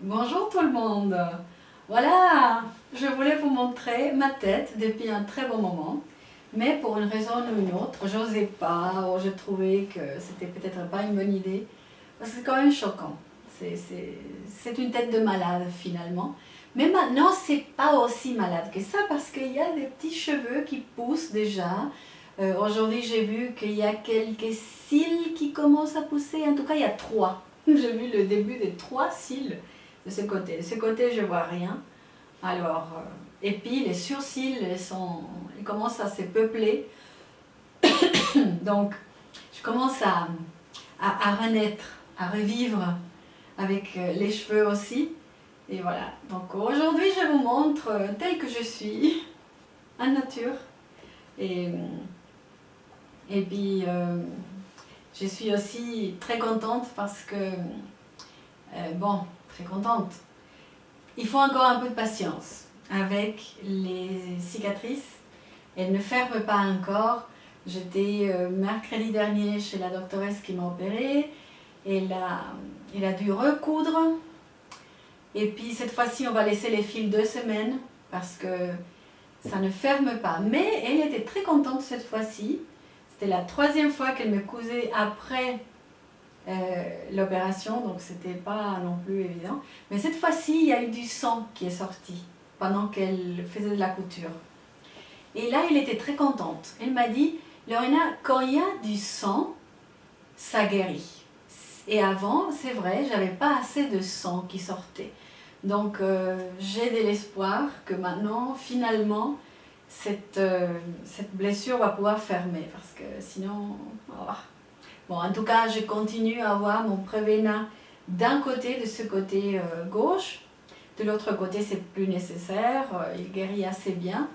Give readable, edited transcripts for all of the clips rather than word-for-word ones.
Bonjour tout le monde. Voilà, je voulais vous montrer ma tête depuis un très bon moment, mais pour une raison ou une autre, j'osais pas, ou je trouvais que c'était peut-être pas une bonne idée, parce que c'est quand même choquant. C'est une tête de malade finalement. Mais maintenant, c'est pas aussi malade que ça, parce qu'il y a des petits cheveux qui poussent déjà. Aujourd'hui, j'ai vu qu'il y a quelques cils qui commencent à pousser, en tout cas, il y a 3. J'ai vu le début des 3 cils de ce côté. De ce côté, je vois rien. Alors, et puis les sourcils, ils commencent à se peupler. Donc, je commence à renaître, à revivre avec les cheveux aussi. Et voilà. Donc aujourd'hui, je vous montre tel que je suis, en nature. Et, et puis, je suis aussi très contente parce que, bon, très contente. Il faut encore un peu de patience avec les cicatrices. Elles ne ferment pas encore. J'étais mercredi dernier chez la doctoresse qui m'a opérée. Elle a dû recoudre. Et puis cette fois-ci, on va laisser les fils 2 semaines parce que ça ne ferme pas. Mais elle était très contente cette fois-ci. C'était la 3e fois qu'elle me cousait après l'opération, donc c'était pas non plus évident. Mais cette fois-ci, il y a eu du sang qui est sorti pendant qu'elle faisait de la couture. Et là, elle était très contente. Elle m'a dit, Lorena, quand il y a du sang, ça guérit. Et avant, c'est vrai, j'avais pas assez de sang qui sortait. Donc j'ai de l'espoir que maintenant, finalement, cette blessure va pouvoir fermer, parce que sinon... Oh. Bon, en tout cas, je continue à avoir mon Prevena d'un côté, de ce côté gauche. De l'autre côté, c'est plus nécessaire, il guérit assez bien.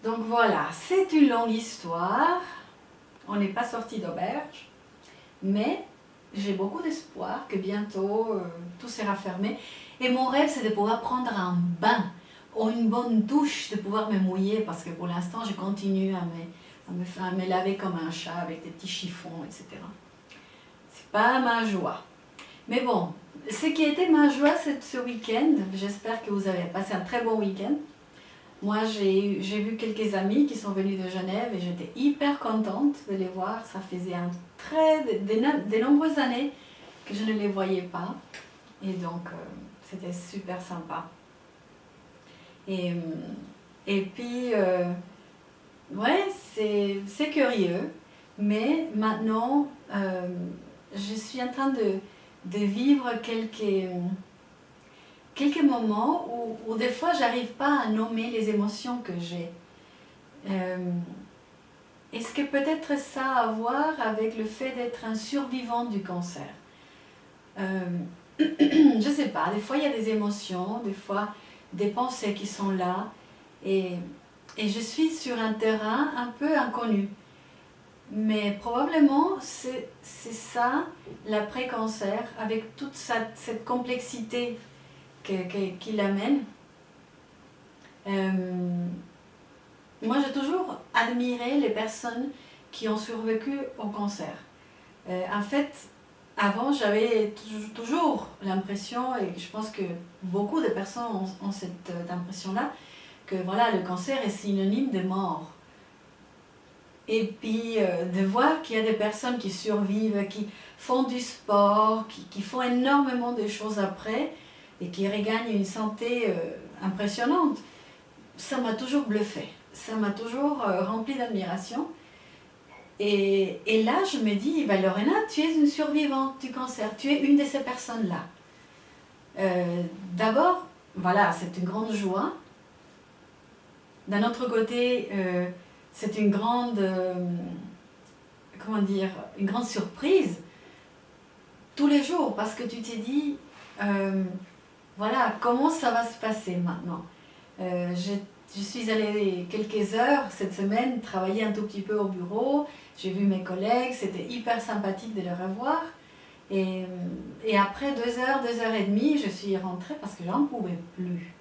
Donc voilà, c'est une longue histoire. On n'est pas sorti d'auberge, mais j'ai beaucoup d'espoir que bientôt tout sera fermé. Et mon rêve, c'est de pouvoir prendre un bain ou une bonne douche, de pouvoir me mouiller, parce que pour l'instant, je continue à me laver comme un chat avec des petits chiffons, etc. C'est pas ma joie. Mais bon, ce qui était ma joie ce week-end, j'espère que vous avez passé un très bon week-end. Moi, j'ai vu quelques amis qui sont venus de Genève et j'étais hyper contente de les voir. Ça faisait de nombreuses années que je ne les voyais pas. Et donc, c'était super sympa. Et puis, ouais, c'est curieux. Mais maintenant, je suis en train de vivre quelques moments où des fois j'arrive pas à nommer les émotions que j'ai. Est-ce que peut-être ça a à voir avec le fait d'être un survivant du cancer? Je sais pas, des fois il y a des émotions, des fois des pensées qui sont là et je suis sur un terrain un peu inconnu. Mais probablement c'est ça l'après-cancer, avec toute cette complexité qu'il amène. Moi j'ai toujours admiré les personnes qui ont survécu au cancer. En fait, avant j'avais toujours l'impression, et je pense que beaucoup de personnes ont cette impression-là, que voilà, le cancer est synonyme de mort. Et puis de voir qu'il y a des personnes qui survivent, qui font du sport, qui font énormément de choses après et qui regagnent une santé impressionnante, ça m'a toujours bluffé, ça m'a toujours rempli d'admiration. Et là, je me dis, ben Lorena, tu es une survivante du cancer, tu es une de ces personnes-là. D'abord, voilà, c'est une grande joie. D'un autre côté, c'est une grande, comment dire, une grande surprise tous les jours, parce que tu t'es dit, voilà, comment ça va se passer maintenant? Je suis allée quelques heures cette semaine travailler un tout petit peu au bureau, j'ai vu mes collègues, c'était hyper sympathique de les revoir. Et après 2 heures, 2 heures et demie, je suis rentrée parce que j'en pouvais plus.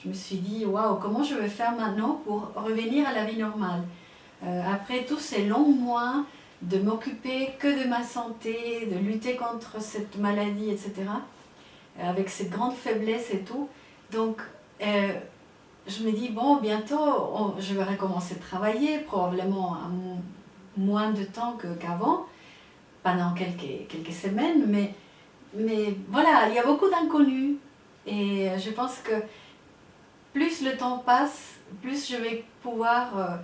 Je me suis dit, waouh, comment je vais faire maintenant pour revenir à la vie normale? Après tous ces longs mois de m'occuper que de ma santé, de lutter contre cette maladie, etc. avec cette grande faiblesse et tout. Donc, je me dis, bon, bientôt, je vais recommencer à travailler, probablement à moins de temps qu'avant, pendant quelques semaines, mais voilà, il y a beaucoup d'inconnus. Et je pense que plus le temps passe, plus je vais pouvoir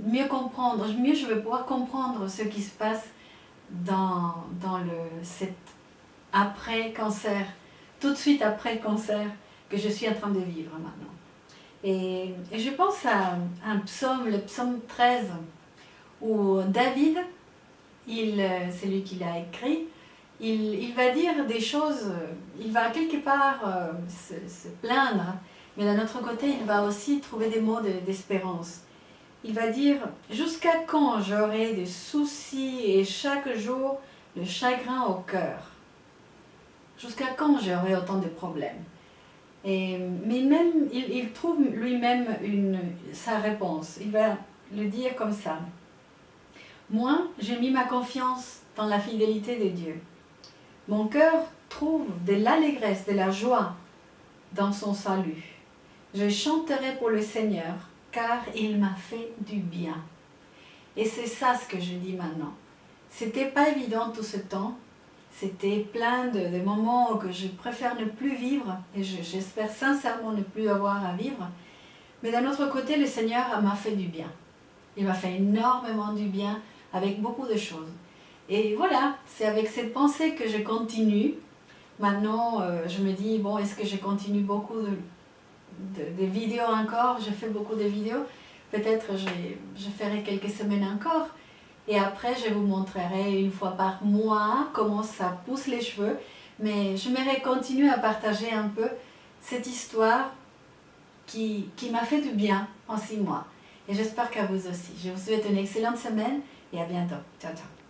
mieux comprendre, mieux je vais pouvoir comprendre ce qui se passe dans cet après-cancer, tout de suite après le cancer que je suis en train de vivre maintenant. Et je pense à un psaume, le psaume 13, où David, c'est lui qui l'a écrit, il va dire des choses, il va quelque part se plaindre, mais d'un autre côté, il va aussi trouver des mots d'espérance. Il va dire « Jusqu'à quand j'aurai des soucis et chaque jour le chagrin au cœur? Jusqu'à quand j'aurai autant de problèmes ?» Mais même, il trouve lui-même sa réponse. Il va le dire comme ça. « Moi, j'ai mis ma confiance dans la fidélité de Dieu. Mon cœur trouve de l'allégresse, de la joie dans son salut. Je chanterai pour le Seigneur, car il m'a fait du bien. » Et c'est ça ce que je dis maintenant. C'était pas évident tout ce temps. C'était plein de moments que je préfère ne plus vivre, et j'espère sincèrement ne plus avoir à vivre. Mais d'un autre côté, le Seigneur m'a fait du bien. Il m'a fait énormément du bien avec beaucoup de choses. Et voilà, c'est avec cette pensée que je continue. Maintenant, je me dis, bon, est-ce que je continue beaucoup de vidéos encore? Je fais beaucoup de vidéos. Peut-être je ferai quelques semaines encore. Et après, je vous montrerai une fois par mois comment ça pousse les cheveux. Mais j'aimerais continuer à partager un peu cette histoire qui m'a fait du bien en 6 mois. Et j'espère qu'à vous aussi. Je vous souhaite une excellente semaine et à bientôt. Ciao, ciao.